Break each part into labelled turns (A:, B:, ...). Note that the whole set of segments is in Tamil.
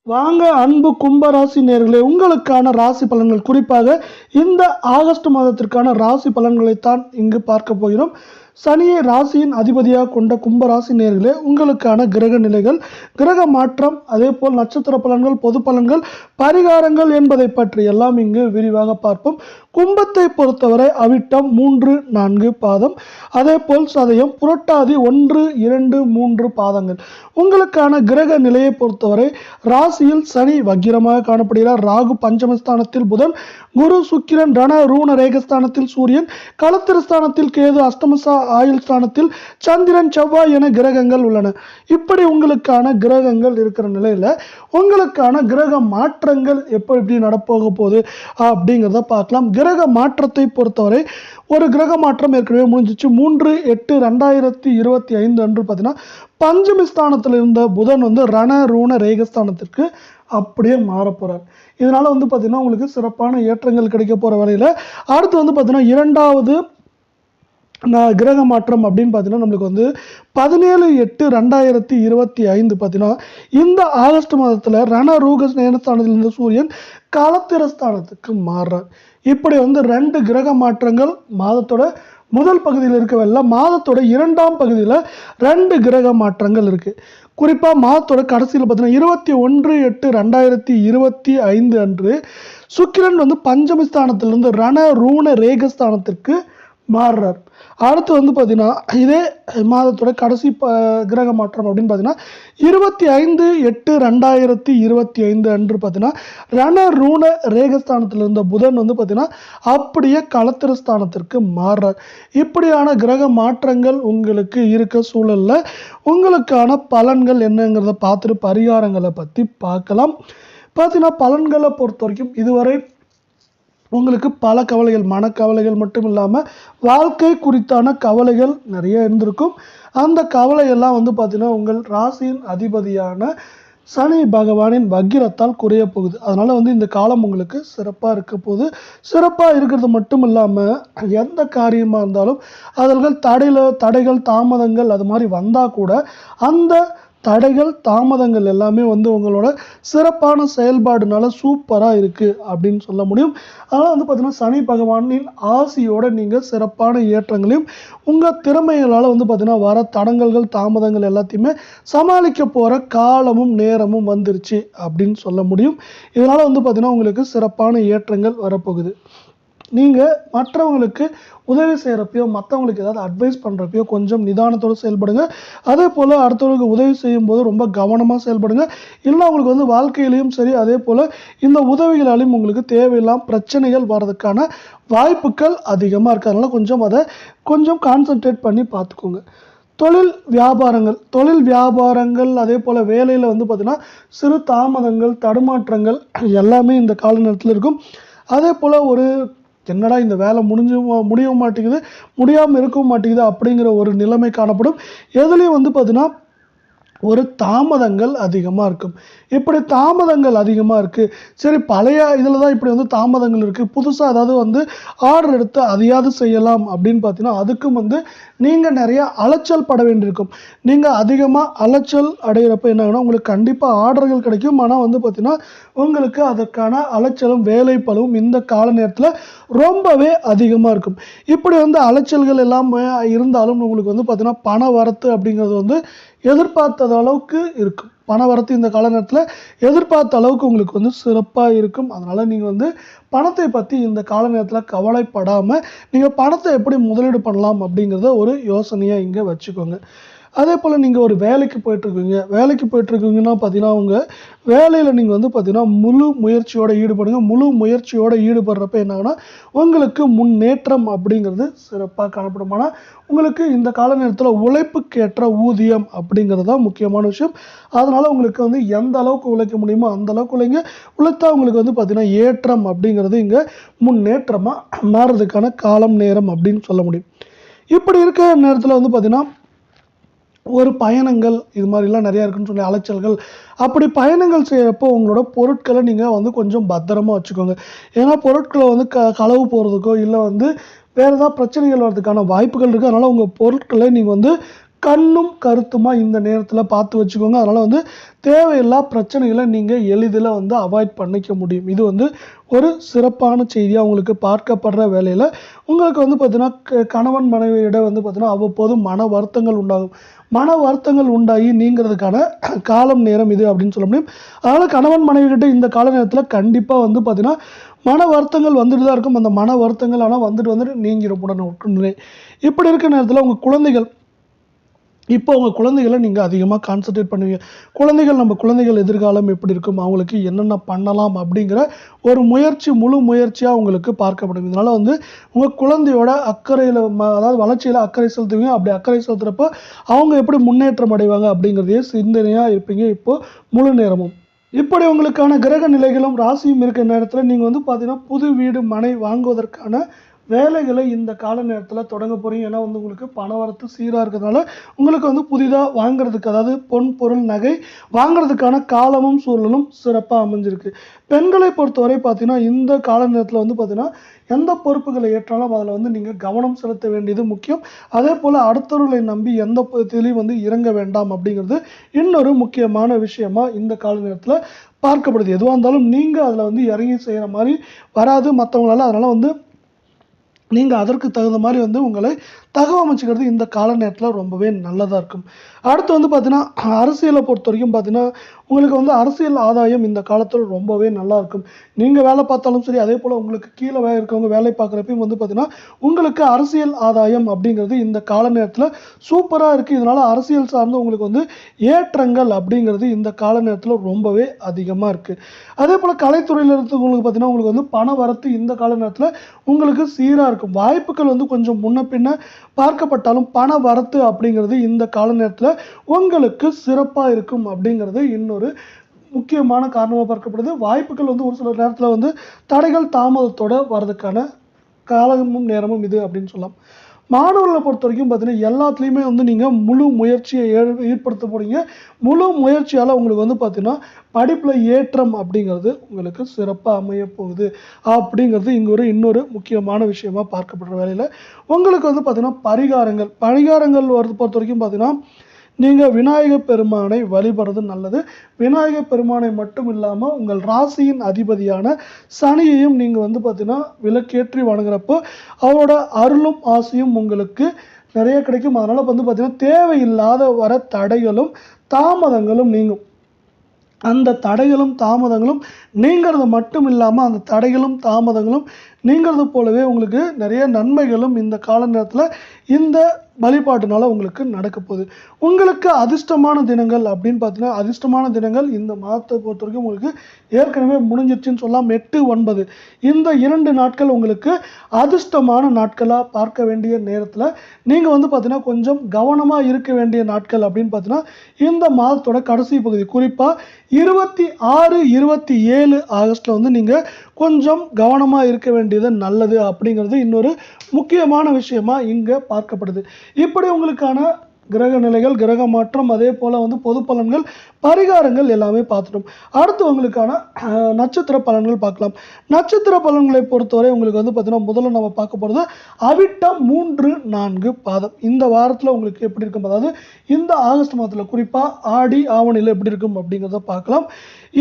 A: வாங்க அன்பு கும்பராசி நேயர்களே, உங்களுக்கான ராசி பலன்கள், குறிப்பாக இந்த ஆகஸ்ட் மாதத்திற்கான ராசி பலன்களைத்தான் இங்கு பார்க்க போகிறோம். சனியை ராசியின் அதிபதியாக கொண்ட கும்பராசி நேயர்களே, உங்களுக்கான கிரக நிலைகள், கிரக மாற்றம், அதே போல் நட்சத்திர பலன்கள், பொது பலன்கள், பரிகாரங்கள் என்பதை பற்றி எல்லாம் இங்கு விரிவாக பார்ப்போம். கும்பத்தை பொறுத்தவரை அவிட்டம் 3, 4 பாதம், அதே போல் சதயம், புரட்டாதி 1, 2, 3 பாதங்கள். உங்களுக்கான கிரக நிலையை பொறுத்தவரை ராசியில் சனி வக்கிரமாக காணப்படுகிறார். ராகு பஞ்சமஸ்தானத்தில், புதன், குரு, சுக்கிரன் ரண ரூண ரேகஸ்தானத்தில், சூரியன் களத்திரஸ்தானத்தில், கேது அஷ்டமசா ஆயுள் ஸ்தானத்தில், சந்திரன், செவ்வாய் என கிரகங்கள் உள்ளன. இப்படி உங்களுக்கான கிரகங்கள் இருக்கிற நிலையில உங்களுக்கான கிரக மாற்றங்கள் எப்படி நடப்போக போகுது அப்படிங்கிறத பார்க்கலாம். கிரக மாற்றத்தை பொறுத்தவரை ஒரு கிரக மாற்றம் ஏற்கனவே முடிஞ்சிச்சு. 3/8/2025 அன்று பார்த்தீங்கன்னா பஞ்சமஸ்தானத்தில் இருந்த புதன் ரண ரூண ரேகஸ்தானத்திற்கு அப்படியே மாற போறார். இதனால பார்த்தீங்கன்னா உங்களுக்கு சிறப்பான ஏற்றங்கள் கிடைக்க போற வேலையில அடுத்து பார்த்தீங்கன்னா இரண்டாவது கிரக மாற்றம் அப்படின்னு பார்த்தீங்கன்னா நம்மளுக்கு 17/8/2025 பார்த்தீங்கன்னா இந்த ஆகஸ்ட் மாதத்தில் ரண ரூக நேரஸ்தானத்தில் இருந்த சூரியன் களத்திரஸ்தானத்துக்கு மாறுறார். இப்படி 2 கிரக மாற்றங்கள் மாதத்தோட முதல் பகுதியில் இருக்கவில்லை, மாதத்தோட இரண்டாம் பகுதியில் 2 கிரக மாற்றங்கள் இருக்கு. குறிப்பாக மாதத்தோட கடைசியில் பார்த்தீங்கன்னா 21/8/2025 அன்று சுக்கிரன் பஞ்சமஸ்தானத்திலிருந்து ரண ரூண ரேகஸ்தானத்திற்கு மாறுறார். அடுத்து பார்த்தீங்கன்னா இதே மாதத்தோட கடைசி கிரக மாற்றம் அப்படின்னு பார்த்தீங்கன்னா 25/8/2025 அன்று பார்த்தீங்கன்னா ரண ரூண ரேகஸ்தானத்தில் இருந்த புதன் பார்த்தீங்கன்னா அப்படியே களத்திரஸ்தானத்திற்கு மாறுறார். இப்படியான கிரக மாற்றங்கள் உங்களுக்கு இருக்க சூழல்ல உங்களுக்கான பலன்கள் என்னங்கிறத பார்த்துட்டு பரிகாரங்களை பற்றி பார்க்கலாம். பார்த்தீங்கன்னா பலன்களை பொறுத்த வரைக்கும் இதுவரை உங்களுக்கு பல கவலைகள், மனக்கவலைகள் மட்டும் இல்லாமல் வாழ்க்கை குறித்தான கவலைகள் நிறைய இருந்திருக்கும். அந்த கவலையெல்லாம் பார்த்தீங்கன்னா உங்கள் ராசியின் அதிபதியான சனி பகவானின் வக்கிரத்தால் குறைய போகுது. அதனால் இந்த காலம் உங்களுக்கு சிறப்பாக இருக்க போகுது. சிறப்பாக இருக்கிறது மட்டும் இல்லாமல் எந்த காரியமாக இருந்தாலும் அதற்கு தடைகள் தாமதங்கள் அது மாதிரி வந்தால் கூட அந்த தடைகள் தாமதங்கள் எல்லாமே உங்களோட சிறப்பான செயல்பாடுனால சூப்பராக இருக்குது அப்படின்னு சொல்ல முடியும். அதனால் பார்த்தீங்கன்னா சனி பகவானின் ஆசியோட நீங்கள் சிறப்பான ஏற்றங்களையும் உங்கள் திறமைகளால் பார்த்தீங்கன்னா வர தடங்கல்கள் தாமதங்கள் எல்லாத்தையுமே சமாளிக்க போகிற காலமும் நேரமும் வந்துருச்சு அப்படின்னு சொல்ல முடியும். இதனால் பார்த்தீங்கன்னா உங்களுக்கு சிறப்பான ஏற்றங்கள் வரப்போகுது. நீங்கள் மற்றவங்களுக்கு உதவி செய்கிறப்பையோ மற்றவங்களுக்கு ஏதாவது அட்வைஸ் பண்ணுறப்பையோ கொஞ்சம் நிதானத்தோடு செயல்படுங்க. அதே போல் அடுத்தவங்களுக்கு உதவி செய்யும்போது ரொம்ப கவனமாக செயல்படுங்க. இல்லை உங்களுக்கு வாழ்க்கையிலையும் சரி, அதே போல் இந்த உதவிகளாலையும் உங்களுக்கு தேவையில்லாம பிரச்சனைகள் வர்றதுக்கான வாய்ப்புகள் அதிகமாக இருக்கிறதுனால அதை கொஞ்சம் கான்சன்ட்ரேட் பண்ணி பார்த்துக்கோங்க. தொழில் வியாபாரங்கள் அதே போல் வேலையில் பார்த்தீங்கன்னா சிறு தாமதங்கள் தடுமாற்றங்கள் எல்லாமே இந்த கால நேரத்தில் இருக்கும். அதே போல் என்னடா இந்த வேலை முடியவும் மாட்டேங்குது, முடியாமல் இருக்கவும் மாட்டேங்குது அப்படிங்கிற ஒரு நிலைமை காணப்படும். எதுலேயும் பார்த்தீங்கன்னா ஒரு தாமதங்கள் அதிகமாக இருக்கும். இப்படி தாமதங்கள் அதிகமாக இருக்குது, சரி பழைய இதில் தான் இப்படி தாமதங்கள் இருக்குது, புதுசாக அதாவது ஆர்டர் எடுத்து அதையாவது செய்யலாம் அப்படின்னு பார்த்தீங்கன்னா அதுக்கும் நீங்கள் நிறைய அலைச்சல் பட வேண்டியிருக்கும். நீங்கள் அதிகமாக அலைச்சல் அடைகிறப்ப என்ன ஆகுனா உங்களுக்கு கண்டிப்பாக ஆர்டர்கள் கிடைக்கும். ஆனால் பார்த்தீங்கன்னா உங்களுக்கு அதற்கான அலைச்சலும் வேலைப்பளவும் இந்த கால நேரத்தில் ரொம்பவே அதிகமாக இருக்கும். இப்படி அலைச்சல்கள் எல்லாம் இருந்தாலும் உங்களுக்கு பார்த்தீங்கன்னா பண வரத்து அப்படிங்கிறது எதிர்பார்த்தது அளவுக்கு இருக்கும். பண வரத்து இந்த கால நேரத்தில் எதிர்பார்த்த அளவுக்கு உங்களுக்கு சிறப்பாக இருக்கும். அதனால் நீங்கள் பணத்தை பற்றி இந்த கால நேரத்தில் கவலைப்படாமல் நீங்கள் பணத்தை எப்படி முதலீடு பண்ணலாம் அப்படிங்கிறத ஒரு யோசனையாக இங்கே வச்சுக்கோங்க. அதே போல் நீங்கள் ஒரு வேலைக்கு போயிட்டுருக்கீங்கன்னா பார்த்தீங்கன்னா உங்கள் வேலையில் நீங்கள் பார்த்தீங்கன்னா முழு முயற்சியோடு ஈடுபடுங்க. முழு முயற்சியோடு ஈடுபடுறப்ப என்னாங்கன்னா உங்களுக்கு முன்னேற்றம் அப்படிங்கிறது சிறப்பாக காணப்படும். ஆனால் உங்களுக்கு இந்த கால நேரத்தில் உழைப்புக்கேற்ற ஊதியம் அப்படிங்கிறது தான் முக்கியமான விஷயம். அதனால் உங்களுக்கு எந்த அளவுக்கு உழைக்க முடியுமோ அந்த அளவுக்கு உழைத்தா உங்களுக்கு பார்த்தீங்கன்னா ஏற்றம் அப்படிங்கிறது இங்கே முன்னேற்றமாக மாறுறதுக்கான காலம் நேரம் அப்படின்னு சொல்ல முடியும். இப்படி இருக்கிற நேரத்தில் பார்த்தீங்கன்னா ஒரு பயணங்கள் இது மாதிரிலாம் நிறையா இருக்குன்னு சொல்லி அலைச்சல்கள், அப்படி பயணங்கள் செய்கிறப்போ உங்களோட பொருட்களை நீங்கள் கொஞ்சம் பத்திரமா வச்சுக்கோங்க. ஏன்னா பொருட்களை களவு போகிறதுக்கோ இல்லை வேறு ஏதாவது பிரச்சனைகள் வர்றதுக்கான வாய்ப்புகள் இருக்குது. அதனால் உங்கள் பொருட்களை நீங்கள் கண்ணும் கருத்துமா இந்த நேரத்தில் பார்த்து வச்சுக்கோங்க. அதனால் வந்து தேவையில்லா பிரச்சனைகளை நீங்கள் எளிதில் வந்து அவாய்ட் பண்ணிக்க முடியும். இது வந்து ஒரு சிறப்பான செய்தியாக உங்களுக்கு பார்க்கப்படுற வேலையில் உங்களுக்கு வந்து பார்த்தீங்கன்னா கணவன் மனைவியிட வந்து பார்த்தீங்கன்னா அவ்வப்போது மன வருத்தங்கள் உண்டாகும். மன வருத்தங்கள் உண்டாகி நீங்கிறதுக்கான காலம் நேரம் இது அப்படின்னு சொல்ல முடியும். அதனால் கணவன் மனைவிகிட்ட இந்த கால நேரத்தில் கண்டிப்பாக வந்து பார்த்தீங்கன்னா மன வருத்தங்கள் வந்துட்டு தான் இருக்கும். அந்த மன வருத்தங்கள் ஆனால் வந்துட்டு நீங்கிடும் உடனே. இப்படி இருக்க நேரத்தில் உங்கள் குழந்தைகள் இப்போ உங்கள் குழந்தைகளை நீங்கள் அதிகமாக கான்சன்ட்ரேட் பண்ணுவீங்க. நம்ம குழந்தைகள் எதிர்காலம் எப்படி இருக்கும், அவங்களுக்கு என்னென்ன பண்ணலாம் அப்படிங்கிற ஒரு முழு முயற்சியாக உங்களுக்கு பார்க்கப்படும். இதனால் வந்து உங்கள் குழந்தையோட அக்கறையில் அதாவது வளர்ச்சியில் அக்கறை செலுத்துவீங்க. அப்படி அக்கறை செலுத்துகிறப்போ அவங்க எப்படி முன்னேற்றம் அடைவாங்க அப்படிங்கிறதையே சிந்தனையாக இருப்பீங்க இப்போது முழு நேரமும். இப்படி உங்களுக்கான கிரக நிலைகளும் ராசியும் இருக்கிற நேரத்தில் நீங்கள் வந்து பார்த்தீங்கன்னா புது வீடு மனை வாங்குவதற்கான வேலைகளை இந்த கால நேரத்தில் தொடங்க போகிறீங்க. ஏன்னா வந்து உங்களுக்கு பணவரத்து சீராக இருக்கிறதுனால உங்களுக்கு வந்து புதிதாக வாங்குறதுக்கு, அதாவது பொன் பொருள் நகை வாங்குறதுக்கான காலமும் சூழலும் சிறப்பாக அமைஞ்சிருக்கு. பெண்களை பொறுத்தவரை பார்த்தீங்கன்னா இந்த கால நேரத்தில் வந்து பார்த்தீங்கன்னா எந்த பொறுப்புகளை ஏற்றாலும் அதில் வந்து நீங்கள் கவனம் செலுத்த வேண்டியது முக்கியம். அதே போல் அடுத்தவர்களை நம்பி எந்த இதுலேயும் வந்து இறங்க வேண்டாம் அப்படிங்கிறது இன்னொரு முக்கியமான விஷயமா இந்த கால நேரத்தில் பார்க்கப்படுது. எதுவாக இருந்தாலும் நீங்கள் அதில் வந்து இறங்கி செய்கிற மாதிரி வராது மற்றவங்களால. அதனால் வந்து நீங்கள் அதற்கு தகுந்த மாதிரி வந்து உங்களை தகவமைச்சுக்கிறது இந்த கால நேரத்தில் ரொம்பவே நல்லதாக இருக்கும். அடுத்து வந்து பார்த்தீங்கன்னா அரசியலை பொறுத்த வரைக்கும் பார்த்தீங்கன்னா உங்களுக்கு வந்து அரசியல் ஆதாயம் இந்த காலத்தில் ரொம்பவே நல்லா இருக்கும். நீங்கள் வேலை பார்த்தாலும் சரி, அதே போல் உங்களுக்கு கீழே இருக்கவங்க வேலை பார்க்குறப்பையும் வந்து பார்த்தீங்கன்னா உங்களுக்கு அரசியல் ஆதாயம் அப்படிங்கிறது இந்த கால நேரத்தில் சூப்பராக இருக்குது. இதனால் அரசியல் சார்ந்து உங்களுக்கு வந்து ஏற்றங்கள் அப்படிங்கிறது இந்த கால நேரத்தில் ரொம்பவே அதிகமாக இருக்குது. அதே போல் கலைத்துறையில் இருக்கிறவங்களுக்கு பார்த்தீங்கன்னா உங்களுக்கு வந்து பண வரத்து இந்த கால நேரத்தில் உங்களுக்கு சீராக இருக்கும். வாய்ப்புகள் வந்து கொஞ்சம் முன்ன பின்ன பார்க்கப்பட்டாலும் பண வரத்து அப்படிங்கிறது இந்த கால நேரத்தில் உங்களுக்கு சிறப்பாக இருக்கும் அப்படிங்கிறது இன்னொரு முக்கியமான காரணமாக பார்க்கப்படுது. வாய்ப்புகள் வந்து ஒரு சில நேரத்தில் வந்து தடைகள் தாமதத்தோடு வர்றதுக்கான காலமும் நேரமும் இது அப்படின்னு சொல்லலாம். மாணவர்களை பொறுத்த வரைக்கும் பார்த்தீங்கன்னா எல்லாத்துலேயுமே வந்து நீங்கள் முழு முயற்சியை ஏற்படுத்த போகிறீங்க. முழு முயற்சியால் உங்களுக்கு வந்து பார்த்தீங்கன்னா படிப்பில் ஏற்றம் அப்படிங்கிறது உங்களுக்கு சிறப்பாக அமைய போகுது அப்படிங்கிறது இங்கே இன்னொரு முக்கியமான விஷயமா பார்க்கப்படுற வேலையில் உங்களுக்கு வந்து பார்த்தீங்கன்னா பரிகாரங்கள் பொறுத்த வரைக்கும் பார்த்தீங்கன்னா நீங்கள் விநாயகப் பெருமானை வழிபடுறது நல்லது. விநாயகப் பெருமானை மட்டும் இல்லாமல் உங்கள் ராசியின் அதிபதியான சனியையும் நீங்கள் வந்து பார்த்தீங்கன்னா விளக்கேற்றி வணங்குறப்போ அவரோட அருளும் ஆசையும் உங்களுக்கு நிறைய கிடைக்கும். அதனால் வந்து பார்த்தீங்கன்னா தேவையில்லாத வர தடைகளும் தாமதங்களும் நீங்கும். அந்த தடைகளும் தாமதங்களும் நீங்கிறது மட்டும் இல்லாமல் அந்த தடைகளும் தாமதங்களும் நீங்கிறது போலவே உங்களுக்கு நிறைய நன்மைகளும் இந்த கால நேரத்தில் இந்த வழிபாட்டுனால உங்களுக்கு நடக்க போகுது. உங்களுக்கு அதிர்ஷ்டமான தினங்கள் அப்படின்னு பார்த்தீங்கன்னா அதிர்ஷ்டமான தினங்கள் இந்த மாதத்தை பொறுத்த வரைக்கும் உங்களுக்கு ஏற்கனவே முடிஞ்சிருச்சுன்னு சொல்லலாம். 8, 9 இந்த 2 நாட்கள் உங்களுக்கு அதிர்ஷ்டமான நாட்களாக பார்க்க வேண்டிய நேரத்தில் நீங்கள் வந்து பார்த்தீங்கன்னா கொஞ்சம் கவனமாக இருக்க வேண்டிய நாட்கள் அப்படின்னு பார்த்தீங்கன்னா இந்த மாதத்தோட கடைசி பகுதி, குறிப்பாக 26, 27 ஆகஸ்ட்டில் வந்து நீங்கள் கொஞ்சம் கவனமாக இருக்க வேண்டியது நல்லது அப்படிங்கிறது இன்னொரு முக்கியமான விஷயமா இங்கே பார்க்கப்படுது. இப்படி உங்களுக்கான கிரக நிலைகள், கிரக மாற்றம், அதே போல் வந்து பொது பலன்கள், பரிகாரங்கள் எல்லாமே பார்த்துட்டோம். அடுத்து உங்களுக்கான நட்சத்திர பலன்கள் பார்க்கலாம். நட்சத்திர பலன்களை பொறுத்தவரை உங்களுக்கு வந்து பார்த்தீங்கன்னா முதல்ல நம்ம பார்க்க போகிறது அவிட்டம் 3, 4 பாதம். இந்த வாரத்தில் உங்களுக்கு எப்படி இருக்கும், அதாவது இந்த ஆகஸ்ட் மாதத்தில் குறிப்பாக ஆடி ஆவணியில் எப்படி இருக்கும் அப்படிங்கிறத பார்க்கலாம்.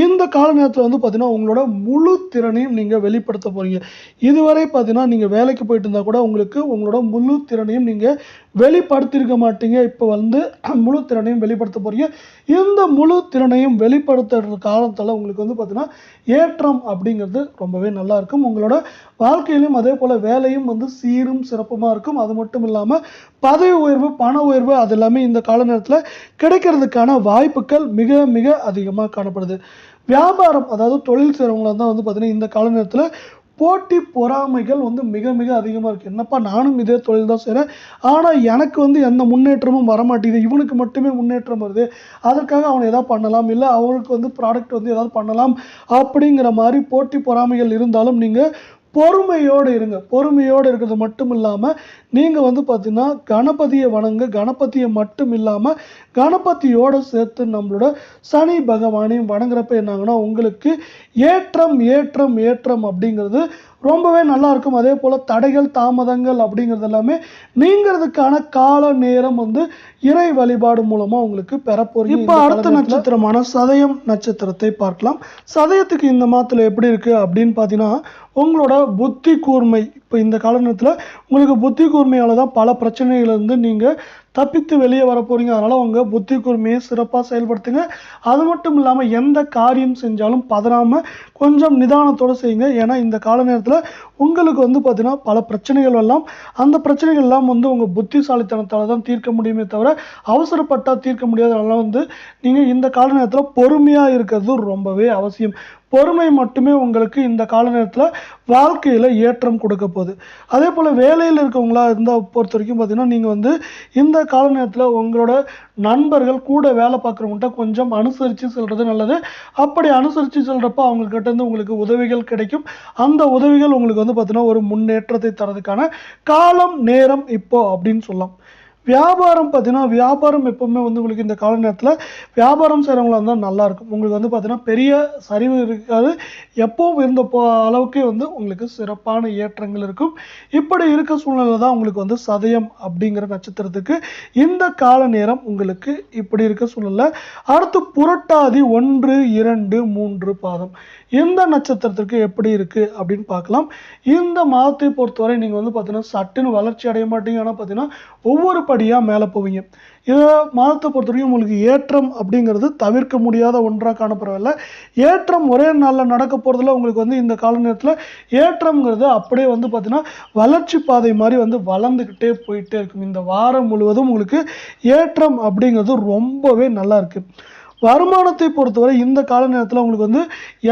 A: இந்த கால நேரத்தில் வந்து பார்த்தீங்கன்னா உங்களோட முழு திறனையும் நீங்கள் வெளிப்படுத்த போகிறீங்க. இதுவரை பார்த்தீங்கன்னா நீங்கள் வேலைக்கு போயிட்டு இருந்தால் கூட உங்களுக்கு உங்களோட முழு திறனையும் நீங்கள் வெளிப்படுத்தியிருக்க மாட்டீங்க. இப்போ வந்து முழு திறனையும் வெளிப்படுத்த போகிறீங்க. இந்த முழு திறனையும் வெளிப்படுத்துகிற காலத்தில் உங்களுக்கு வந்து பார்த்தீங்கன்னா ஏற்றம் அப்படிங்கிறது ரொம்பவே நல்லா இருக்கும். உங்களோட வாழ்க்கையிலும் அதே போல் வேலையும் வந்து சீரும் சிறப்புமாக இருக்கும். அது மட்டும் இல்லாமல் பதவி உயர்வு, பண உயர்வு அது எல்லாமே இந்த கால நேரத்தில் கிடைக்கிறதுக்கான வாய்ப்புகள் மிக மிக அதிகமாக காணப்படுது. வியாபாரம், அதாவது தொழில் செய்கிறவங்களா தான் வந்து பார்த்தீங்கன்னா இந்த கால நேரத்தில் போட்டி பொறாமைகள் வந்து மிக மிக அதிகமாக இருக்குது. என்னப்பா நானும் இதே தொழில் தான் செய்கிறேன், ஆனால் எனக்கு வந்து எந்த முன்னேற்றமும் வரமாட்டேங்குது, இவனுக்கு மட்டுமே முன்னேற்றம் வருது, அதற்காக அவனை எதாவது பண்ணலாம், இல்லை அவருக்கு வந்து ப்ராடக்ட் வந்து எதாவது பண்ணலாம் அப்படிங்கிற மாதிரி போட்டி பொறாமைகள் இருந்தாலும் நீங்கள் பொறுமையோடு இருங்க. பொறுமையோடு இருக்கிறது மட்டும் இல்லாமல் நீங்கள் வந்து பார்த்தீங்கன்னா கணபதியை வணங்க. கணபதியை மட்டும் இல்லாமல் கணபதியோடு சேர்த்து நம்மளோட சனி பகவானையும் வணங்குறப்ப என்னாங்கன்னா உங்களுக்கு ஏற்றம் ஏற்றம் ஏற்றம் அப்படிங்கிறது ரொம்பவே நல்லா இருக்கும். அதே போல் தடைகள் தாமதங்கள் அப்படிங்கிறது எல்லாமே நீங்கிறதுக்கான கால நேரம் வந்து இறை வழிபாடு மூலமா உங்களுக்கு பெற போறீங்க. இப்போ அடுத்த நட்சத்திரமான சதயம் நட்சத்திரத்தை பார்க்கலாம். சதயத்துக்கு இந்த மாதத்துல எப்படி இருக்கு அப்படின்னு பார்த்தீங்கன்னா, உங்களோட புத்தி கூர்மை இப்போ இந்த காலநேரத்தில் உங்களுக்கு புத்தி கூர்மையால் தான் பல பிரச்சனைகளிலிருந்து நீங்கள் தப்பித்து வெளியே வர போகிறீங்க. அதனால் உங்கள் புத்தி கூர்மையை சிறப்பாக செயல்படுத்துங்க. அது மட்டும் இல்லாமல் எந்த காரியம் செஞ்சாலும் பதறாமல் கொஞ்சம் நிதானத்தோடு செய்யுங்க. ஏன்னா இந்த கால நேரத்தில் உங்களுக்கு வந்து பார்த்தீங்கன்னா பல பிரச்சனைகள் எல்லாம் அந்த பிரச்சனைகள் எல்லாம் வந்து உங்கள் புத்திசாலித்தனத்தால் தான் தீர்க்க முடியுமே தவிர அவசரப்பட்டால் தீர்க்க முடியாது. அதனால் வந்து நீங்கள் இந்த கால நேரத்தில் பொறுமையாக இருக்கிறது ரொம்பவே அவசியம். பொறுமை மட்டுமே உங்களுக்கு இந்த கால நேரத்தில் வாழ்க்கையில் ஏற்றம் கொடுக்க போகுது. அதே போல் வேலையில் இருக்கவங்களா இருந்தால் பொறுத்த வரைக்கும் பார்த்தீங்கன்னா, நீங்கள் வந்து இந்த கால நேரத்தில் உங்களோட நண்பர்கள் கூட வேலை பார்க்குறவங்கள்ட்ட கொஞ்சம் அனுசரித்து செல்வது நல்லது. அப்படி அனுசரித்து செல்கிறப்ப அவங்கக்கிட்ட இருந்து உங்களுக்கு உதவிகள் கிடைக்கும். அந்த உதவிகள் உங்களுக்கு வந்து பார்த்தீங்கன்னா ஒரு முன்னேற்றத்தை தரதுக்கான காலம் நேரம் இப்போ அப்படின்னு சொல்லலாம். வியாபாரம் பார்த்தீங்கன்னா, வியாபாரம் எப்போவுமே வந்து உங்களுக்கு இந்த கால நேரத்தில் வியாபாரம் செய்கிறவங்களா இருந்தால் நல்லாயிருக்கும். உங்களுக்கு வந்து பார்த்தீங்கன்னா பெரிய சரிவு இருக்காது. எப்போவும் இருந்த அளவுக்கே வந்து உங்களுக்கு சிறப்பான ஏற்றங்கள் இருக்கும். இப்படி இருக்க சூழ்நிலை தான் உங்களுக்கு வந்து சதயம் அப்படிங்கிற நட்சத்திரத்துக்கு இந்த கால நேரம் உங்களுக்கு இப்படி இருக்க சூழ்நிலை. அடுத்து புரட்டாதி 1, 2, 3 பாதம் இந்த நட்சத்திரத்திற்கு எப்படி இருக்குது அப்படின்னு பார்க்கலாம். இந்த மாதத்தை பொறுத்தவரை நீங்கள் வந்து பார்த்தீங்கன்னா சட்டுன்னு வளர்ச்சி அடைய மாட்டீங்க. ஆனால் பார்த்தீங்கன்னா ஒவ்வொரு படியாக மேலே போவீங்க. இதை மாதத்தை பொறுத்த வரைக்கும் உங்களுக்கு ஏற்றம் அப்படிங்கிறது தவிர்க்க முடியாத ஒன்றாக காணப்படவில்லை. ஏற்றம் ஒரே நாளில் நடக்க போகிறதுல உங்களுக்கு வந்து இந்த கால நேரத்தில் ஏற்றம்ங்கிறது அப்படியே வந்து பார்த்தீங்கன்னா வளர்ச்சி பாதை மாதிரி வந்து வளர்ந்துக்கிட்டே போயிட்டே இருக்கும். இந்த வாரம் முழுவதும் உங்களுக்கு ஏற்றம் அப்படிங்கிறது ரொம்பவே நல்லா இருக்குது. வருமானத்தை பொறுத்தவரை இந்த கால நேரத்தில் உங்களுக்கு வந்து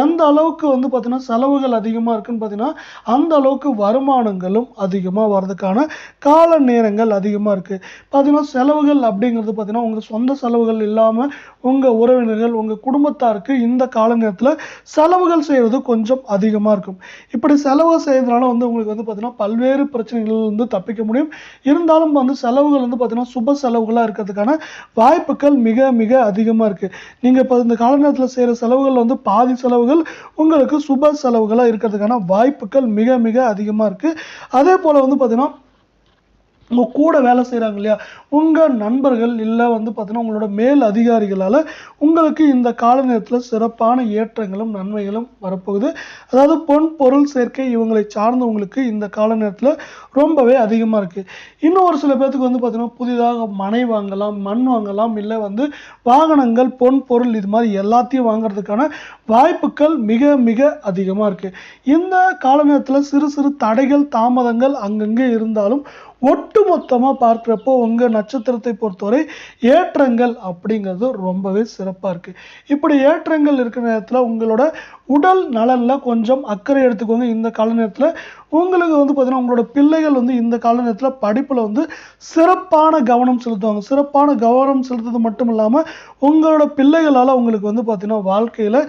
A: எந்த அளவுக்கு வந்து பார்த்தீங்கன்னா செலவுகள் அதிகமாக இருக்குன்னு பார்த்தீங்கன்னா அந்த அளவுக்கு வருமானங்களும் அதிகமாக வர்றதுக்கான கால நேரங்கள் அதிகமாக இருக்குது. பார்த்தீங்கன்னா செலவுகள் அப்படிங்கிறது பார்த்தீங்கன்னா உங்கள் சொந்த செலவுகள் இல்லாமல் உங்கள் உறவினர்கள் உங்கள் குடும்பத்தாருக்கு இந்த கால நேரத்தில் செலவுகள் செய்கிறது கொஞ்சம் அதிகமாக இருக்கும். இப்படி செலவு செய்யறதுனால வந்து உங்களுக்கு வந்து பார்த்தீங்கன்னா பல்வேறு பிரச்சனைகள் வந்து தப்பிக்க முடியும். இருந்தாலும் வந்து செலவுகள் வந்து பார்த்தீங்கன்னா சுப செலவுகளாக இருக்கிறதுக்கான வாய்ப்புகள் மிக மிக அதிகமாக இருக்குது. நீங்கள் இப்போ இந்த கால நேரத்தில் செய்கிற செலவுகள் வந்து பாதி செலவுகள் உங்களுக்கு சுப செலவுகளாக இருக்கிறதுக்கான வாய்ப்புகள் மிக மிக அதிகமாக இருக்குது. அதே போல் வந்து பார்த்தீங்கன்னா உங்கள் கூட வேலை செய்கிறாங்க இல்லையா உங்கள் நண்பர்கள் இல்லை வந்து பார்த்தீங்கன்னா உங்களோட மேல் அதிகாரிகளால் உங்களுக்கு இந்த கால நேரத்தில் சிறப்பான ஏற்றங்களும் நன்மைகளும் வரப்போகுது. அதாவது பொன் பொருள் சேர்க்கை இவங்களை சார்ந்தவங்களுக்கு இந்த கால நேரத்தில் ரொம்பவே அதிகமாக இருக்குது. இன்னும் ஒரு சில பேர்த்துக்கு வந்து பார்த்தீங்கன்னா புதிதாக மனை வாங்கலாம், மண் வாங்கலாம், இல்லை வந்து வாகனங்கள், பொன் பொருள் இது மாதிரி எல்லாத்தையும் வாங்குறதுக்கான வாய்ப்புகள் மிக மிக அதிகமாக இருக்குது. இந்த கால நேரத்தில் சிறு சிறு தடைகள் தாமதங்கள் அங்கங்கே இருந்தாலும் ஒட்டுமொத்தமாக பார்க்குறப்போ உங்கள் நட்சத்திரத்தை பொறுத்தவரை ஏற்றங்கள் அப்படிங்கிறது ரொம்பவே சிறப்பாக இருக்குது. இப்படி ஏற்றங்கள் இருக்கிற நேரத்தில் உங்களோட உடல் நலனில் கொஞ்சம் அக்கறை எடுத்துக்கோங்க. இந்த கால நேரத்தில் உங்களுக்கு வந்து பார்த்தீங்கன்னா உங்களோட பிள்ளைகள் வந்து இந்த கால நேரத்தில் படிப்பில் வந்து சிறப்பான கவனம் செலுத்துவாங்க. சிறப்பான கவனம் செலுத்துறது மட்டும் இல்லாமல் உங்களோட பிள்ளைகளால் உங்களுக்கு வந்து பார்த்தீங்கன்னா வாழ்க்கையில்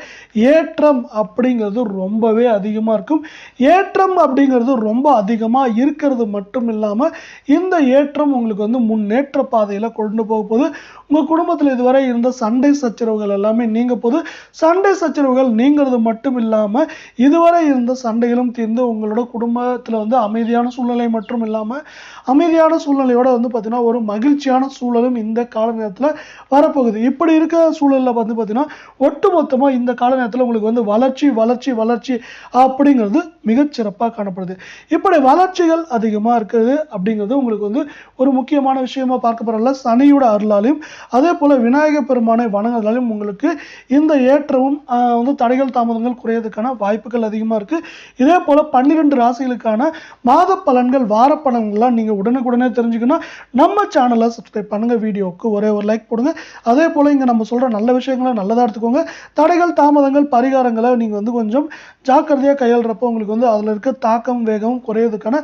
A: ஏற்றம் அப்படிங்கிறது ரொம்பவே அதிகமாக இருக்கும். ஏற்றம் அப்படிங்கிறது ரொம்ப அதிகமாக இருக்கிறது மட்டும் இல்லாமல் இந்த ஏற்றம் உங்களுக்கு வந்து முன்னேற்ற பாதையில் கொண்டு போக போகுது. உங்கள் குடும்பத்தில் இதுவரை இருந்த சண்டை சச்சரவுகள் எல்லாமே நீங்க போது. சண்டை சச்சரவுகள் நீங்கிறது மட்டும் இல்லாமல் இதுவரை இருந்த சண்டைகளும் தீர்ந்து உங்களோட குடும்பத்தில் வந்து அமைதியான சூழ்நிலை மட்டும் இல்லாமல் அமைதியான சூழ்நிலையோட வந்து பார்த்தீங்கன்னா ஒரு மகிழ்ச்சியான சூழலும் இந்த கால நேரத்தில் வரப்போகுது. இப்படி இருக்க சூழலில் வந்து பார்த்தீங்கன்னா ஒட்டுமொத்தமாக இந்த கால நேரத்தில் உங்களுக்கு வந்து வளர்ச்சி வளர்ச்சி வளர்ச்சி அப்படிங்கிறது மிகச்சிறப்பாக காணப்படுது. இப்படி வளர்ச்சிகள் அதிகமாக இருக்குது அப்படிங்கிறது உங்களுக்கு வந்து ஒரு முக்கியமான விஷயமா பார்க்கப்படல. சனியோட அருளாலையும் அதே போல விநாயகர் பெருமானை வணங்குறதாலையும் உங்களுக்கு இந்த ஏற்றமும் வந்து தடைகள் தாமதங்கள் குறையதுக்கான வாய்ப்புகள் அதிகமாக இருக்கு. இதே போல 12 ராசிகளுக்கான மாத பலன்கள் வார பலன்கள்லாம் நீங்க உடனுக்குடனே தெரிஞ்சுக்கணும். நம்ம சேனலை சப்ஸ்கிரைப் பண்ணுங்க. வீடியோவுக்கு ஒரே ஒரு லைக் போடுங்க. அதே போல இங்க நம்ம சொல்ற நல்ல விஷயங்களை நல்லதா எடுத்துக்கோங்க. தடைகள் தாமதங்கள் பரிகாரங்களை நீங்க வந்து கொஞ்சம் ஜாக்கிரதையாக கையாளுறப்போ உங்களுக்கு வந்து அதில் இருக்க தாக்கம் வேகம் குறையதுக்கான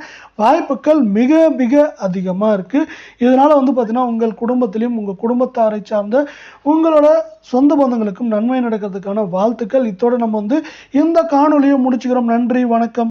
A: வாய்ப்புகள் மிக மிக அதிகமாக இருக்குது. இதனால் வந்து பார்த்தீங்கன்னா உங்கள் குடும்பத்திலையும் உங்கள் குடும்பத்தாரை சார்ந்த உங்களோட சொந்த பந்தங்களுக்கும் நன்மை நடக்கிறதுக்கான வாழ்த்துக்கள். இத்தோடு நம்ம வந்து இந்த காணொலியை முடிச்சுக்கிறோம். நன்றி, வணக்கம்.